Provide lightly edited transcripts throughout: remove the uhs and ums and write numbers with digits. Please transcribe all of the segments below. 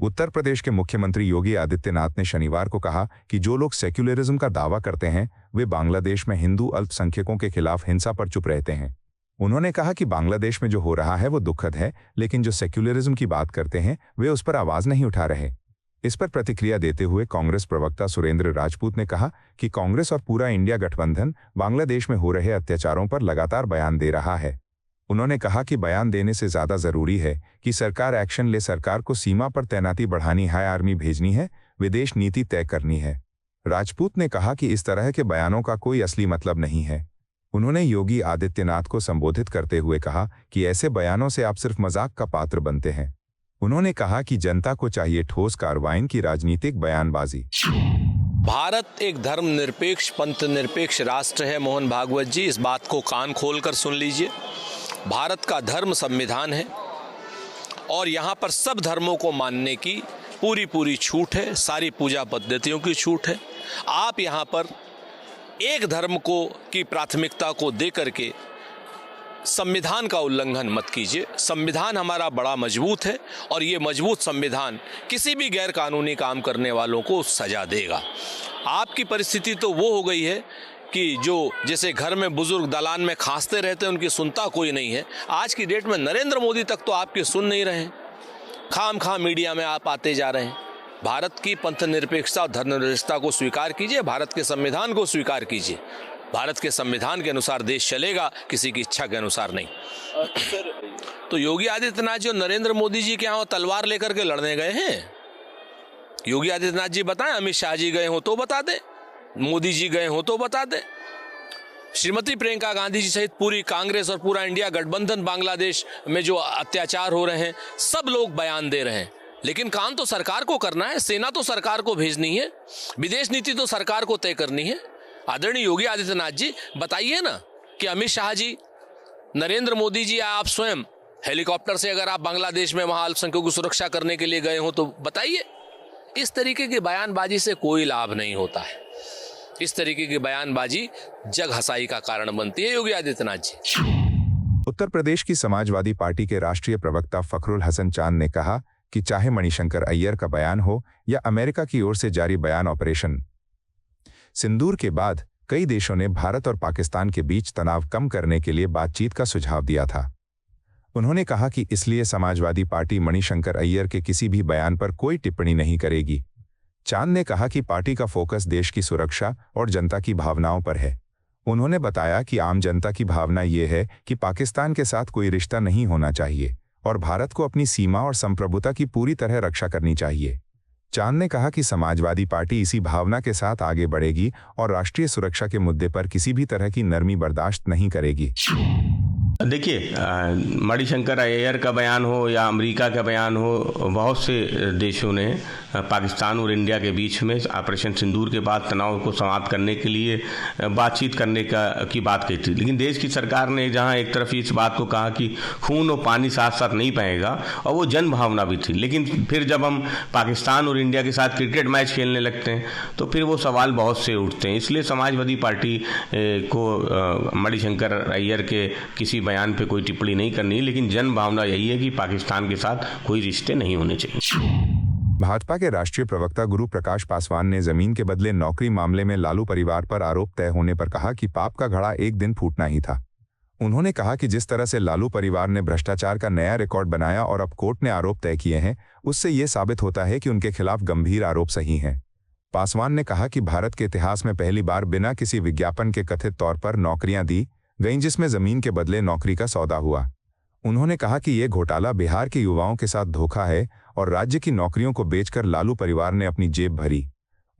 उत्तर प्रदेश के मुख्यमंत्री योगी आदित्यनाथ ने शनिवार को कहा कि जो लोग सेक्युलरिज्म का दावा करते हैं वे बांग्लादेश में हिंदू अल्पसंख्यकों के खिलाफ हिंसा पर चुप रहते हैं। उन्होंने कहा कि बांग्लादेश में जो हो रहा है वो दुखद है, लेकिन जो सेक्युलरिज्म की बात करते हैं वे उस पर आवाज नहीं उठा रहे। इस पर प्रतिक्रिया देते हुए कांग्रेस प्रवक्ता सुरेंद्र राजपूत ने कहा कि कांग्रेस और पूरा इंडिया गठबंधन बांग्लादेश में हो रहे अत्याचारों पर लगातार बयान दे रहा है। उन्होंने कहा कि बयान देने से ज्यादा जरूरी है कि सरकार एक्शन ले। सरकार को सीमा पर तैनाती बढ़ानी है, आर्मी भेजनी है, विदेश नीति तय करनी है। राजपूत ने कहा कि इस तरह के बयानों का कोई असली मतलब नहीं है। उन्होंने योगी आदित्यनाथ को संबोधित करते हुए कहा कि ऐसे बयानों से आप सिर्फ मजाक का पात्र बनते हैं। उन्होंने कहा कि जनता को चाहिए ठोस कार्रवाई की राजनीतिक बयानबाजी। भारत एक धर्मनिरपेक्ष पंथ निरपेक्ष राष्ट्र है। मोहन भागवत जी, इस बात को कान खोलकर सुन लीजिए। भारत का धर्म संविधान है और यहाँ पर सब धर्मों को मानने की पूरी छूट है, सारी पूजा पद्धतियों की छूट है। आप यहाँ पर एक धर्म को की प्राथमिकता को दे करके संविधान का उल्लंघन मत कीजिए। संविधान हमारा बड़ा मजबूत है और ये मजबूत संविधान किसी भी गैर कानूनी काम करने वालों को सजा देगा। आपकी परिस्थिति तो वो हो गई है कि जो जैसे घर में बुजुर्ग दलान में खांसते रहते हैं, उनकी सुनता कोई नहीं है। आज की डेट में नरेंद्र मोदी तक तो आपकी सुन नहीं रहे हैं। खाम मीडिया में आप आते जा रहे हैं। भारत की पंथ निरपेक्षता और धर्मनिरपेक्षता को स्वीकार कीजिए, भारत के संविधान को स्वीकार कीजिए। भारत के संविधान के अनुसार देश चलेगा, किसी की इच्छा के अनुसार नहीं। तो योगी आदित्यनाथ जी और नरेंद्र मोदी जी के यहाँ तलवार लेकर के लड़ने गए हैं? योगी आदित्यनाथ जी बताएं, अमित शाह जी गए हो तो बता दें, मोदी जी गए हो तो बता दें। श्रीमती प्रियंका गांधी जी सहित पूरी कांग्रेस और पूरा इंडिया गठबंधन बांग्लादेश में जो अत्याचार हो रहे हैं, सब लोग बयान दे रहे हैं। लेकिन काम तो सरकार को करना है, सेना तो सरकार को भेजनी है, विदेश नीति तो सरकार को तय करनी है। आदरणीय योगी आदित्यनाथ जी बताइए ना कि अमित शाह जी, नरेंद्र मोदी जी या आप स्वयं हेलीकॉप्टर से अगर आप बांग्लादेश में वहां अल्पसंख्यकों की सुरक्षा करने के लिए गए हो तो बताइए। इस तरीके की बयानबाजी से कोई लाभ नहीं होता है। इस तरीके की बयानबाजी जग हंसाई का कारण बनती है। योगी आदित्यनाथ जी। उत्तर प्रदेश की समाजवादी पार्टी के राष्ट्रीय प्रवक्ता फखरुल हसन चांद ने कहा कि चाहे मणिशंकर अय्यर का बयान हो या अमेरिका की ओर से जारी बयान ऑपरेशन सिंदूर के बाद कई देशों ने भारत और पाकिस्तान के बीच तनाव कम करने के लिए बातचीत का सुझाव दिया था। उन्होंने कहा कि इसलिए समाजवादी पार्टी मणिशंकर अय्यर के किसी भी बयान पर कोई टिप्पणी नहीं करेगी। चांद ने कहा कि पार्टी का फोकस देश की सुरक्षा और जनता की भावनाओं पर है। उन्होंने बताया कि आम जनता की भावना ये है कि पाकिस्तान के साथ कोई रिश्ता नहीं होना चाहिए और भारत को अपनी सीमा और संप्रभुता की पूरी तरह रक्षा करनी चाहिए। चांद ने कहा कि समाजवादी पार्टी इसी भावना के साथ आगे बढ़ेगी और राष्ट्रीय सुरक्षा के मुद्दे पर किसी भी तरह की नरमी बर्दाश्त नहीं करेगी। देखिए, मणिशंकर अय्यर का बयान हो या अमेरिका का बयान हो, बहुत से देशों ने पाकिस्तान और इंडिया के बीच में ऑपरेशन सिंदूर के बाद तनाव को समाप्त करने के लिए बातचीत करने की बात कही थी। लेकिन देश की सरकार ने जहां एक तरफ इस बात को कहा कि खून और पानी साथ साथ नहीं बहेगा, और वो जन भावना भी थी, लेकिन फिर जब हम पाकिस्तान और इंडिया के साथ क्रिकेट मैच खेलने लगते हैं तो फिर वो सवाल बहुत से उठते हैं। इसलिए समाजवादी पार्टी को मणिशंकर अय्यर के किसी बयान पे कोई टिप्पणी नहीं करनी, लेकिन जन भावना यही है कि पाकिस्तान के साथ कोई रिश्ते नहीं होने चाहिए। भाजपा के राष्ट्रीय प्रवक्ता गुरु प्रकाश पासवान ने जमीन के बदले नौकरी मामले में लालू परिवार पर आरोप तय होने पर कहा कि पाप का घड़ा एक दिन फूटना ही था। उन्होंने कहा कि जिस तरह से लालू परिवार ने भ्रष्टाचार का नया रिकॉर्ड बनाया और अब कोर्ट ने आरोप तय किए हैं, उससे ये साबित होता है कि उनके खिलाफ गंभीर आरोप सही हैं। पासवान ने कहा कि भारत के इतिहास में पहली बार बिना किसी विज्ञापन के कथित तौर पर नौकरियां दी गईं, जिसमें जमीन के बदले नौकरी का सौदा हुआ। उन्होंने कहा कि यह घोटाला बिहार के युवाओं के साथ धोखा है और राज्य की नौकरियों को बेचकर लालू परिवार ने अपनी जेब भरी।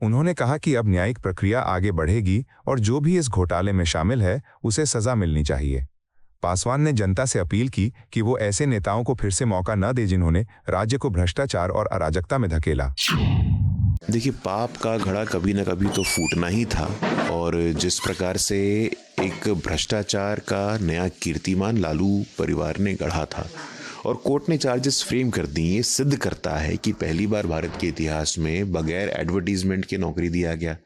उन्होंने कहा कि अब न्यायिक प्रक्रिया आगे बढ़ेगी और जो भी इस घोटाले में शामिल है उसे सजा मिलनी चाहिए। पासवान ने जनता से अपील की कि वो ऐसे नेताओं को फिर से मौका न दे जिन्होंने राज्य को भ्रष्टाचार और अराजकता में धकेला। देखिए, पाप का घड़ा कभी न कभी तो फूटना ही था, और जिस प्रकार से एक भ्रष्टाचार का नया कीर्तिमान लालू परिवार ने गढ़ा था और कोर्ट ने चार्जेस फ्रेम कर दी, ये सिद्ध करता है कि पहली बार भारत के इतिहास में बगैर एडवर्टीजमेंट के नौकरी दिया गया।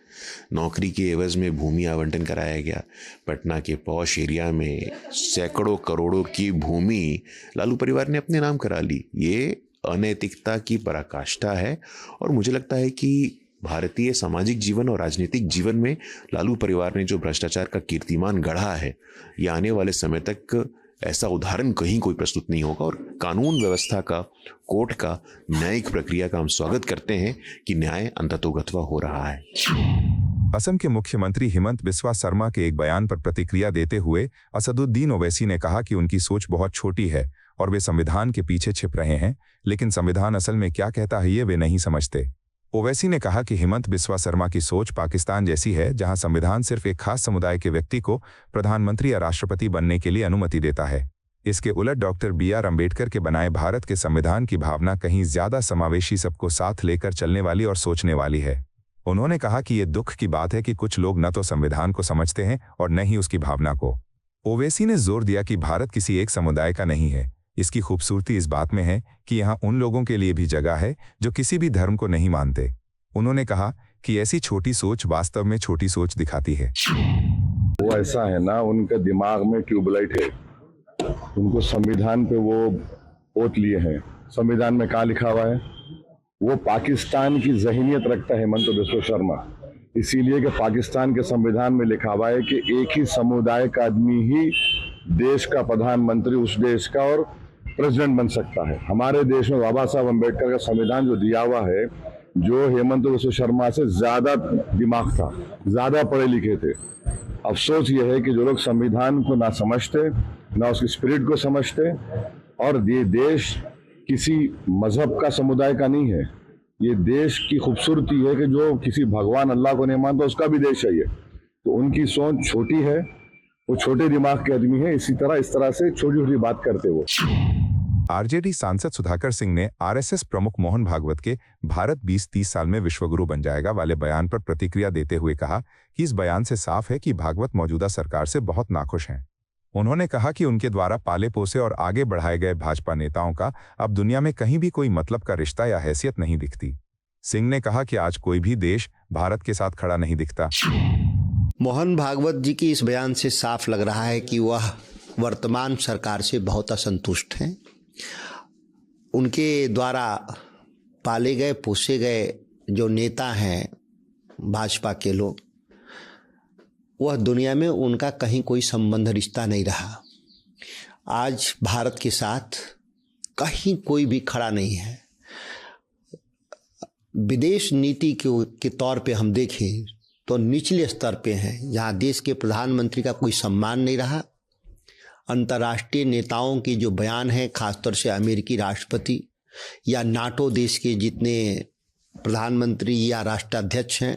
नौकरी के एवज में भूमि आवंटन कराया गया। पटना के पॉश एरिया में सैकड़ों करोड़ों की भूमि लालू परिवार ने अपने नाम करा ली। ये अनैतिकता की पराकाष्ठा है और मुझे लगता है कि भारतीय सामाजिक जीवन और राजनीतिक जीवन में लालू परिवार ने जो भ्रष्टाचार का कीर्तिमान गढ़ा है, यह आने वाले समय तक ऐसा उदाहरण कहीं कोई प्रस्तुत नहीं होगा। और कानून व्यवस्था का, कोर्ट का, न्यायिक प्रक्रिया का हम स्वागत करते हैं कि न्याय अंततोगत्वा हो रहा है। असम के मुख्यमंत्री हिमंत बिस्वा शर्मा के एक बयान पर प्रतिक्रिया देते हुए असदुद्दीन ओवैसी ने कहा कि उनकी सोच बहुत छोटी है और वे संविधान के पीछे छिप रहे हैं, लेकिन संविधान असल में क्या कहता है ये वे नहीं समझते। ओवैसी ने कहा कि हिमंत बिस्वा शर्मा की सोच पाकिस्तान जैसी है, जहां संविधान सिर्फ एक खास समुदाय के व्यक्ति को प्रधानमंत्री या राष्ट्रपति बनने के लिए अनुमति देता है। इसके उलट डॉक्टर BR अम्बेडकर के बनाए भारत के संविधान की भावना कहीं ज्यादा समावेशी, सबको साथ लेकर चलने वाली और सोचने वाली है। उन्होंने कहा कि ये दुख की बात है कि कुछ लोग न तो संविधान को समझते हैं और न ही उसकी भावना को। ओवैसी ने जोर दिया कि भारत किसी एक समुदाय का नहीं है। इसकी खूबसूरती इस बात में है कि यहाँ उन लोगों के लिए भी जगह है जो किसी भी धर्म को नहीं मानते। उन्होंने कहा कि ऐसी छोटी सोच वास्तव में छोटी सोच दिखाती है। वो ऐसा है ना, उनके दिमाग में ट्यूबलाइट है, उनको संविधान पे वो वोट लिए हैं। संविधान में क्या लिखा हुआ है? वो पाकिस्तान की ज़हनियत रखता है हिमंत बिस्वा शर्मा, इसीलिए कि पाकिस्तान के संविधान में लिखा हुआ है कि एक ही समुदाय का आदमी ही देश का प्रधानमंत्री, उस देश का, और प्रेसिडेंट बन सकता है। हमारे देश में बाबा साहब अम्बेडकर का संविधान जो दिया हुआ है, जो हेमंत बिस्वा शर्मा से ज्यादा दिमाग था, ज्यादा पढ़े लिखे थे। अफसोस ये है कि जो लोग संविधान को ना समझते, ना उसकी स्पिरिट को समझते, और ये देश किसी मजहब का समुदाय का नहीं है, ये देश की खूबसूरती है कि जो किसी भगवान अल्लाह को नहीं मानता उसका भी देश है ये। तो उनकी सोच छोटी है, वो छोटे दिमाग के आदमी है, इस तरह से छोटी छोटी बात करते वो। आरजेडी सांसद सुधाकर सिंह ने RSS प्रमुख मोहन भागवत के भारत 2030 साल में विश्वगुरु बन जाएगा वाले बयान पर प्रतिक्रिया देते हुए कहा कि इस बयान से साफ है कि भागवत मौजूदा सरकार से बहुत नाखुश हैं। उन्होंने कहा कि उनके द्वारा पाले पोसे और आगे बढ़ाए गए भाजपा नेताओं का अब दुनिया में कहीं भी कोई मतलब का रिश्ता या हैसियत नहीं दिखती। सिंह ने कहा कि आज कोई भी देश भारत के साथ खड़ा नहीं दिखता। मोहन भागवत जी की इस बयान से साफ लग रहा है कि वह वर्तमान सरकार से बहुत असंतुष्ट हैं। उनके द्वारा पाले गए पोसे गए जो नेता हैं भाजपा के लोग, वह दुनिया में उनका कहीं कोई संबंध रिश्ता नहीं रहा। आज भारत के साथ कहीं कोई भी खड़ा नहीं है। विदेश नीति के तौर पे हम देखें तो निचले स्तर पे हैं, जहाँ देश के प्रधानमंत्री का कोई सम्मान नहीं रहा। अंतर्राष्ट्रीय नेताओं के जो बयान हैं, खासतौर से अमेरिकी राष्ट्रपति या नाटो देश के जितने प्रधानमंत्री या राष्ट्राध्यक्ष हैं,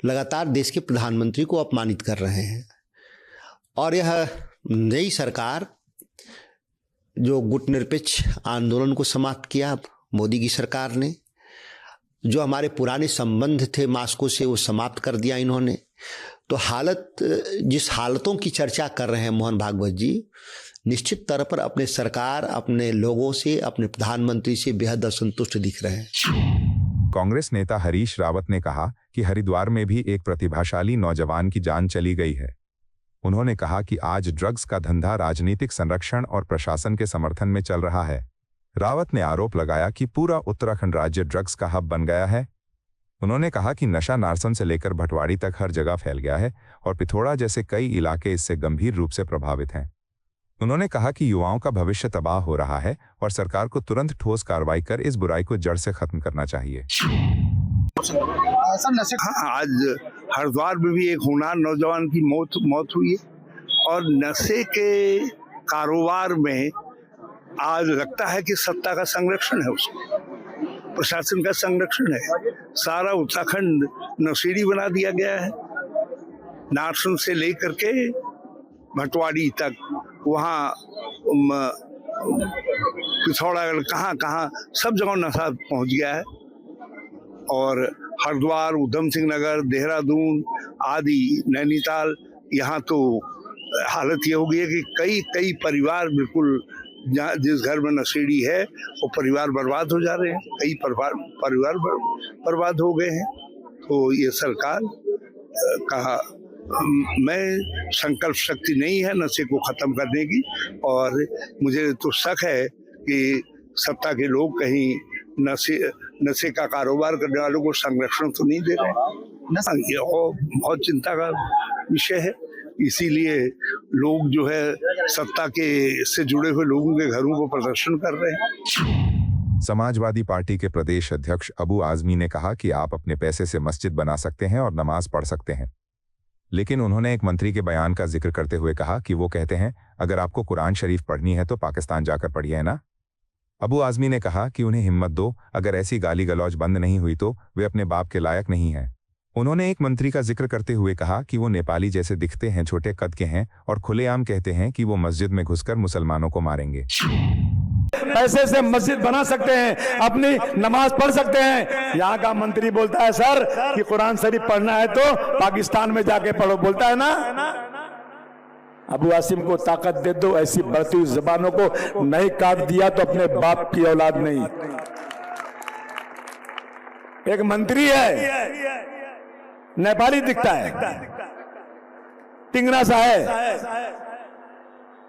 लगातार देश के प्रधानमंत्री को अपमानित कर रहे हैं। और यह नई सरकार जो गुटनिरपेक्ष आंदोलन को समाप्त किया मोदी की सरकार ने, जो हमारे पुराने संबंध थे मास्को से वो समाप्त कर दिया इन्होंने। तो जिस हालतों की चर्चा कर रहे हैं मोहन भागवत जी, निश्चित तौर पर अपने सरकार, अपने लोगों से, अपने प्रधानमंत्री से बेहद असंतुष्ट दिख रहे हैं। कांग्रेस नेता हरीश रावत ने कहा कि हरिद्वार में भी एक प्रतिभाशाली नौजवान की जान चली गई है। उन्होंने कहा कि आज ड्रग्स का धंधा राजनीतिक संरक्षण और प्रशासन के समर्थन में चल रहा है। रावत ने आरोप लगाया कि पूरा उत्तराखंड राज्य ड्रग्स का हब बन गया है। उन्होंने कहा कि नशा नारसन से लेकर भटवाड़ी तक हर जगह फैल गया है और पिथौरा जैसे कई इलाके इससे गंभीर रूप से प्रभावित हैं। उन्होंने कहा कि युवाओं का भविष्य तबाह हो रहा है और सरकार को तुरंत ठोस कार्रवाई कर इस बुराई को जड़ से खत्म करना चाहिए। आज हरिद्वार में भी एक होनहार नौजवान की मौत हुई है और नशे के कारोबार में आज लगता है कि सत्ता का संरक्षण है, उसको प्रशासन का संरक्षण है। सारा उत्तराखंड नशेड़ी बना दिया गया है, नारसन से लेकर के भटवाड़ी तक, वहाँ पिथौरागढ़, कहाँ सब जगह नशा पहुँच गया है। और हरिद्वार, उधम सिंह नगर, देहरादून आदि, नैनीताल, यहाँ तो हालत ये हो गई है कि कई परिवार बिल्कुल, जहाँ जिस घर में नशेड़ी है वो परिवार बर्बाद हो जा रहे हैं, कई परिवार बर्बाद हो गए हैं। तो ये सरकार का मैं संकल्प शक्ति नहीं है नशे को खत्म करने की, और मुझे तो शक है कि सत्ता के लोग कहीं नशे का कारोबार करने वालों को संरक्षण तो नहीं दे रहे। ये और बहुत चिंता का विषय है। इसीलिए लोग जो है सत्ता के से जुड़े हुए लोगों के घरों को प्रदर्शन कर रहे हैं। समाजवादी पार्टी के प्रदेश अध्यक्ष अबू आजमी ने कहा कि आप अपने पैसे से मस्जिद बना सकते हैं और नमाज पढ़ सकते हैं, लेकिन उन्होंने एक मंत्री के बयान का जिक्र करते हुए कहा कि वो कहते हैं अगर आपको कुरान शरीफ पढ़नी है तो पाकिस्तान जाकर पढ़िए, है ना। अबू आजमी ने कहा कि उन्हें हिम्मत दो, अगर ऐसी गाली गलौज बंद नहीं हुई तो वे अपने बाप के लायक नहीं हैं। उन्होंने एक मंत्री का जिक्र करते हुए कहा कि वो नेपाली जैसे दिखते हैं, छोटे कद के हैं और खुलेआम कहते हैं कि वो मस्जिद में घुसकर मुसलमानों को मारेंगे। पैसे से मस्जिद बना सकते हैं, अपनी नमाज पढ़ सकते हैं। यहाँ का मंत्री बोलता है सर कि कुरान शरीफ पढ़ना है तो पाकिस्तान में जाके पढ़ो, बोलता है ना। अबू आसिम को ताकत दे दो, ऐसी बढ़ती हुई जबानों को नहीं काट दिया तो अपने बाप की औलाद नहीं। एक मंत्री है, नेपाली दिखता है, टिंगरा सा है,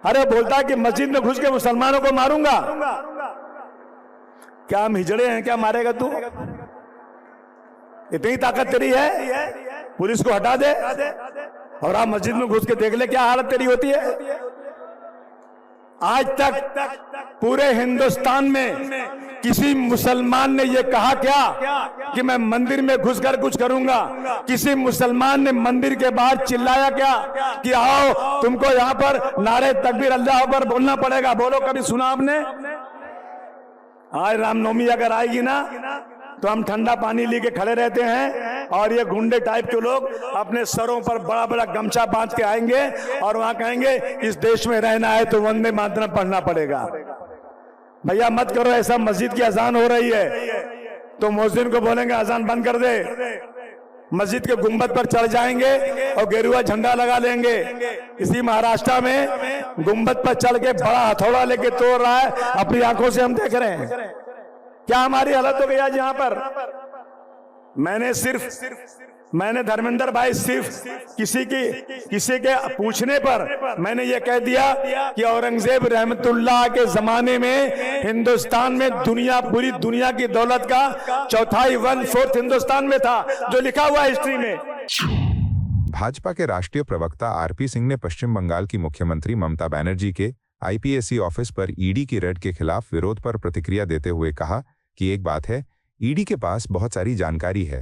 अरे बोलता है कि मस्जिद में घुस के मुसलमानों को मारूंगा। क्या हम हिजड़े हैं, क्या मारेगा तू? इतनी ताकत तेरी है, पुलिस को हटा दे और आप मस्जिद में घुस के देख ले क्या हालत तेरी होती है। आज तक पूरे हिंदुस्तान में किसी मुसलमान ने यह कहा क्या कि मैं मंदिर में घुसकर कुछ करूंगा? किसी मुसलमान ने मंदिर के बाहर चिल्लाया क्या कि आओ तुमको यहाँ पर नारे तकबीर अल्लाह अकबर बोलना पड़ेगा? बोलो, कभी सुना आपने? आज रामनवमी अगर आएगी ना तो हम ठंडा पानी लेके खड़े रहते हैं और ये गुंडे टाइप के लोग अपने सरों पर बड़ा बड़ा गमछा बांध के आएंगे और वहां कहेंगे इस देश में रहना है तो वंदे मातरम पढ़ना पड़ेगा। भैया मत करो ऐसा। मस्जिद की अजान हो रही है तो मुअज्जिन को बोलेंगे अजान बंद कर दे, मस्जिद के गुंबद पर चढ़ जाएंगे और गेरुआ झंडा लगा लेंगे। इसी महाराष्ट्र में गुंबद पर चढ़ के बड़ा हथौड़ा लेके तोड़ रहा है, अपनी आंखों से हम देख रहे हैं। क्या हमारी हालत हो गई आज यहाँ पर? मैंने धर्मेंद्र भाई सिर्फ किसी के पूछने पर मैंने ये कह दिया कि औरंगजेब रहमतुल्लाह के जमाने में हिंदुस्तान में पूरी दुनिया की दौलत का चौथाई 1/4 हिंदुस्तान में था, जो लिखा हुआ हिस्ट्री में। भाजपा के राष्ट्रीय प्रवक्ता आरपी सिंह ने पश्चिम बंगाल की मुख्यमंत्री ममता बनर्जी के आईपीएसी ऑफिस पर ईडी की रेड के खिलाफ विरोध पर प्रतिक्रिया देते हुए कहा कि एक बात है, ईडी के पास बहुत सारी जानकारी है।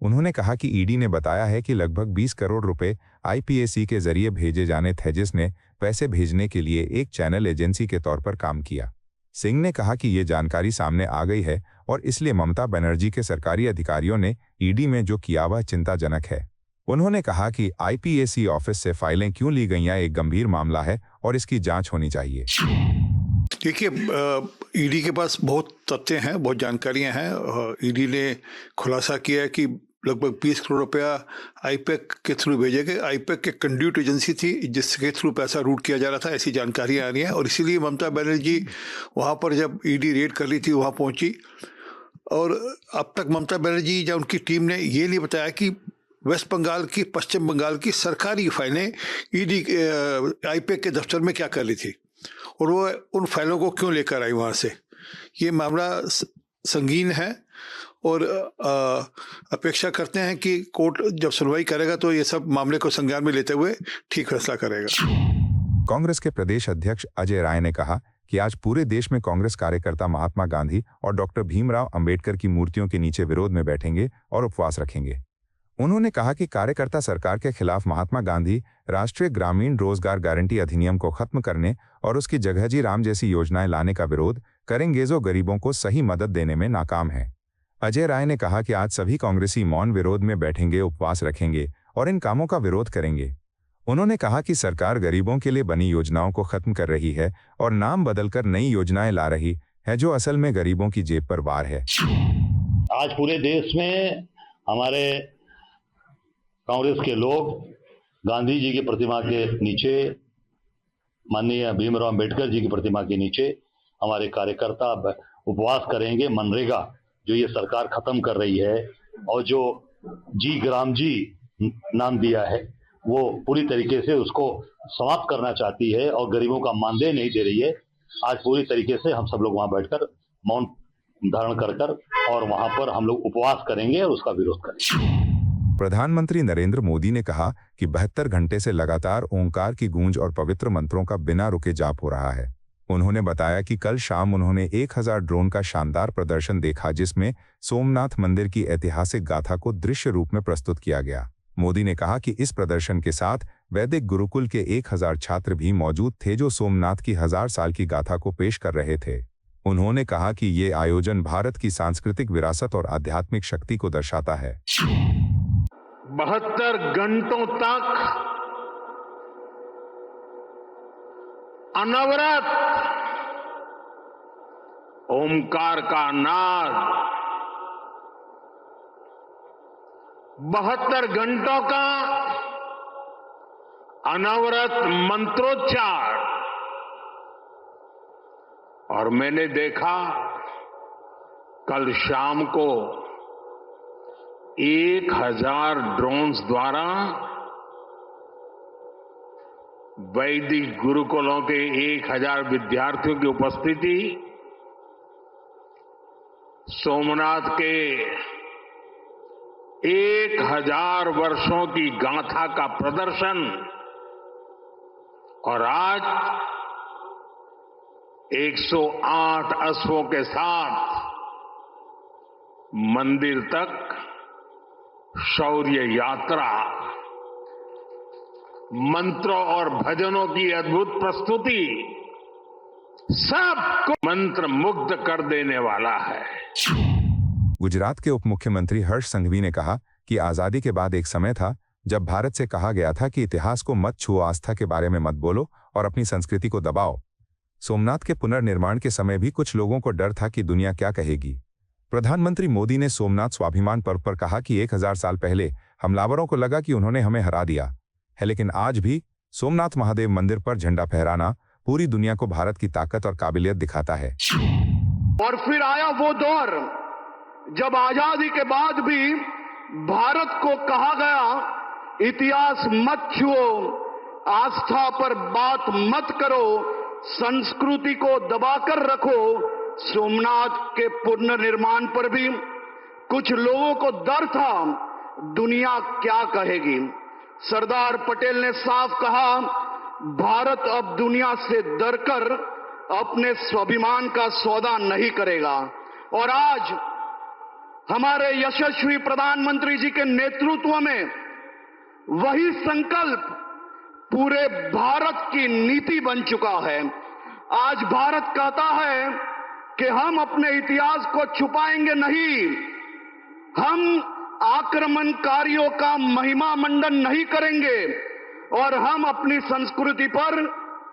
उन्होंने कहा कि ईडी ने बताया है कि लगभग 20 करोड़ रुपए आईपीएसी के जरिए भेजे जाने थे, जिसने पैसे भेजने के लिए एक चैनल एजेंसी के तौर पर काम किया। सिंह ने कहा कि ये जानकारी सामने आ गई है और इसलिए ममता बनर्जी के सरकारी अधिकारियों ने ईडी में जो किया वह चिंताजनक है। उन्होंने कहा कि आईपीएसी ऑफिस से फाइलें क्यों ली गईं एक गंभीर मामला है और इसकी जांच होनी चाहिए। देखिए, ईडी के पास बहुत तथ्य हैं, बहुत जानकारियां हैं। ईडी ने खुलासा किया है कि लगभग 20 करोड़ रुपया आईपैक के थ्रू भेजे गए। आईपैक के कंड्यूट एजेंसी थी जिसके थ्रू पैसा रूट किया जा रहा था, ऐसी जानकारियां आ रही हैं। और इसीलिए ममता बनर्जी वहाँ पर जब ईडी रेड कर रही थी वहाँ पहुँची, और अब तक ममता बनर्जी या उनकी टीम ने ये नहीं बताया कि वेस्ट बंगाल की, पश्चिम बंगाल की सरकारी फाइलें ईडी आईपैक के दफ्तर में क्या कर रही थी और वो उन फाइलों को क्यों लेकर आई वहाँ से। ये मामला संगीन है और अपेक्षा करते हैं कि कोर्ट जब सुनवाई करेगा तो ये सब मामले को संज्ञान में लेते हुए ठीक फैसला करेगा। कांग्रेस के प्रदेश अध्यक्ष अजय राय ने कहा कि आज पूरे देश में कांग्रेस कार्यकर्ता महात्मा गांधी और डॉक्टर भीमराव अंबेडकर की मूर्तियों के नीचे विरोध में बैठेंगे और उपवास रखेंगे। उन्होंने कहा कि कार्यकर्ता सरकार के खिलाफ महात्मा गांधी राष्ट्रीय ग्रामीण रोजगार गारंटी अधिनियम को खत्म करने और उसकी जगह जी राम जैसी योजनाएं लाने का विरोध करेंगे जो गरीबों को सही मदद देने में नाकाम है। अजय राय ने कहा कि आज सभी कांग्रेसी मौन विरोध में बैठेंगे, उपवास रखेंगे और इन कामों का विरोध करेंगे। उन्होंने कहा कि सरकार गरीबों के लिए बनी योजनाओं को खत्म कर रही है और नाम बदलकर नई योजनाएं ला रही है जो असल में गरीबों की जेब पर वार है। आज पूरे देश में हमारे कांग्रेस के लोग गांधी जी की प्रतिमा के नीचे, माननीय भीमराव अंबेडकर जी की प्रतिमा के नीचे हमारे कार्यकर्ता उपवास करेंगे। मनरेगा जो ये सरकार खत्म कर रही है और जो जी ग्राम जी नाम दिया है वो पूरी तरीके से उसको समाप्त करना चाहती है और गरीबों का मानदेय नहीं दे रही है। आज पूरी तरीके से हम सब लोग वहां बैठकर मौन धारण कर और वहां पर हम लोग उपवास करेंगे और उसका विरोध करेंगे। प्रधानमंत्री नरेंद्र मोदी ने कहा कि 72 घंटे से लगातार ओंकार की गूंज और पवित्र मंत्रों का बिना रुके जाप हो रहा है। उन्होंने बताया कि कल शाम उन्होंने 1000 ड्रोन का शानदार प्रदर्शन देखा, जिसमें सोमनाथ मंदिर की ऐतिहासिक गाथा को दृश्य रूप में प्रस्तुत किया गया। मोदी ने कहा कि इस प्रदर्शन के साथ वैदिक गुरुकुल के 1000 छात्र भी मौजूद थे, जो सोमनाथ की 1000 साल की गाथा को पेश कर रहे थे। उन्होंने कहा कि ये आयोजन भारत की सांस्कृतिक विरासत और आध्यात्मिक शक्ति को दर्शाता है। 72 घंटों तक अनवरत ओमकार का नाद, 72 घंटों का अनवरत मंत्रोच्चार। और मैंने देखा कल शाम को 1000 ड्रोन्स द्वारा वैदिक गुरुकुलों के 1000 विद्यार्थियों की उपस्थिति, सोमनाथ के 1000 वर्षों की गाथा का प्रदर्शन, और आज 108 अश्वों के साथ मंदिर तक शौर्य यात्रा, मंत्रों और भजनों की अद्भुत प्रस्तुति सबको मंत्र मुग्ध कर देने वाला है। गुजरात के उप मुख्यमंत्री हर्ष संघवी ने कहा कि आजादी के बाद एक समय था जब भारत से कहा गया था कि इतिहास को मत छुओ, आस्था के बारे में मत बोलो और अपनी संस्कृति को दबाओ। सोमनाथ के पुनर्निर्माण के समय भी कुछ लोगों को डर था कि दुनिया क्या कहेगी। प्रधानमंत्री मोदी ने सोमनाथ स्वाभिमान पर्व पर कहा कि 1000 साल पहले हमलावरों को लगा कि उन्होंने हमें हरा दिया है, लेकिन आज भी सोमनाथ महादेव मंदिर पर झंडा फहराना पूरी दुनिया को भारत की ताकत और काबिलियत दिखाता है। और फिर आया वो दौर जब आजादी के बाद भी भारत को कहा गया इतिहास मत छुओ, आस्था पर बात मत करो, संस्कृति को दबाकर रखो। सोमनाथ के पुनर्निर्माण पर भी कुछ लोगों को डर था, दुनिया क्या कहेगी। सरदार पटेल ने साफ कहा, भारत अब दुनिया से डरकर अपने स्वाभिमान का सौदा नहीं करेगा। और आज हमारे यशस्वी प्रधानमंत्री जी के नेतृत्व में वही संकल्प पूरे भारत की नीति बन चुका है। आज भारत कहता है कि हम अपने इतिहास को छुपाएंगे नहीं, हम आक्रमणकारियों का महिमा मंडन नहीं करेंगे और हम अपनी संस्कृति पर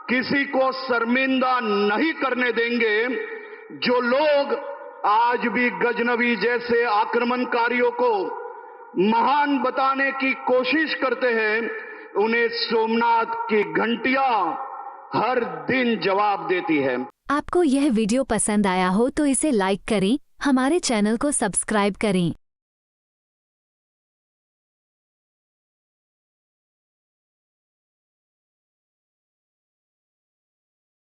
किसी को शर्मिंदा नहीं करने देंगे। जो लोग आज भी गजनवी जैसे आक्रमणकारियों को महान बताने की कोशिश करते हैं, उन्हें सोमनाथ की घंटियां हर दिन जवाब देती है। आपको यह वीडियो पसंद आया हो तो इसे लाइक करें, हमारे चैनल को सब्सक्राइब करें।